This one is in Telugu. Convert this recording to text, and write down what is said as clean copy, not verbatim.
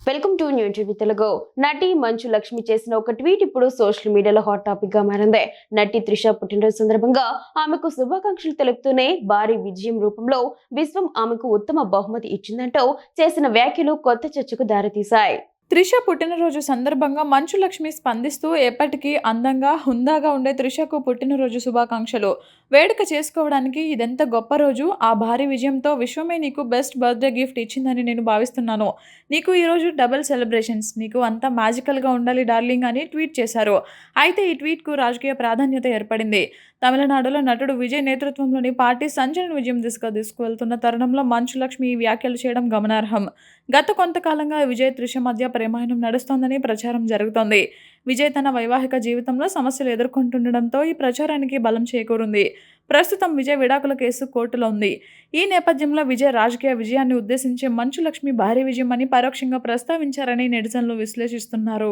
Welcome to new TV Telugu. నటి మంచు లక్ష్మి చేసిన ఒక ట్వీట్ ఇప్పుడు సోషల్ మీడియాలో హాట్ టాపిక్ గా మారింది. నటి త్రిష పుట్టినరోజు సందర్భంగా ఆమెకు శుభాకాంక్షలు తెలుపుతూనే భారీ విజయం రూపంలో విశ్వం ఆమెకు ఉత్తమ బహుమతి ఇచ్చిందంటూ చేసిన వ్యాఖ్యలు కొత్త చర్చకు దారితీశాయి. త్రిష పుట్టినరోజు సందర్భంగా మంచు లక్ష్మి స్పందిస్తూ ఎప్పటికీ అందంగా హుందాగా ఉండే త్రిషకు పుట్టినరోజు శుభాకాంక్షలు. వేడుక చేసుకోవడానికి ఇదెంత గొప్ప రోజు. ఆ భారీ విజయంతో విశ్వమే నీకు బెస్ట్ బర్త్డే గిఫ్ట్ ఇచ్చిందని నేను భావిస్తున్నాను. నీకు ఈరోజు డబుల్ సెలబ్రేషన్స్. నీకు అంతా మ్యాజికల్గా ఉండాలి డార్లింగ్ అని ట్వీట్ చేశారు. అయితే ఈ ట్వీట్కు రాజకీయ ప్రాధాన్యత ఏర్పడింది. తమిళనాడులో నటుడు విజయ్ నేతృత్వంలోని పార్టీ సంచలన విజయం దిశగా తీసుకువెళ్తున్న తరుణంలో మంచు లక్ష్మి ఈ వ్యాఖ్యలు చేయడం గమనార్హం. గత కొంతకాలంగా విజయ్ త్రిష మధ్య ప్రేమాయణం నడుస్తోందని ప్రచారం జరుగుతోంది. విజయ్ తన వైవాహిక జీవితంలో సమస్యలు ఎదుర్కొంటుండడంతో ఈ ప్రచారానికి బలం చేకూరింది. ప్రస్తుతం విజయ్ విడాకుల కేసు కోర్టులో ఉంది. ఈ నేపథ్యంలో విజయ్ రాజకీయ విజయాన్ని ఉద్దేశించి మంచు లక్ష్మి భారీ విజయం అని పరోక్షంగా ప్రస్తావించారని నెటిజన్లు విశ్లేషిస్తున్నారు.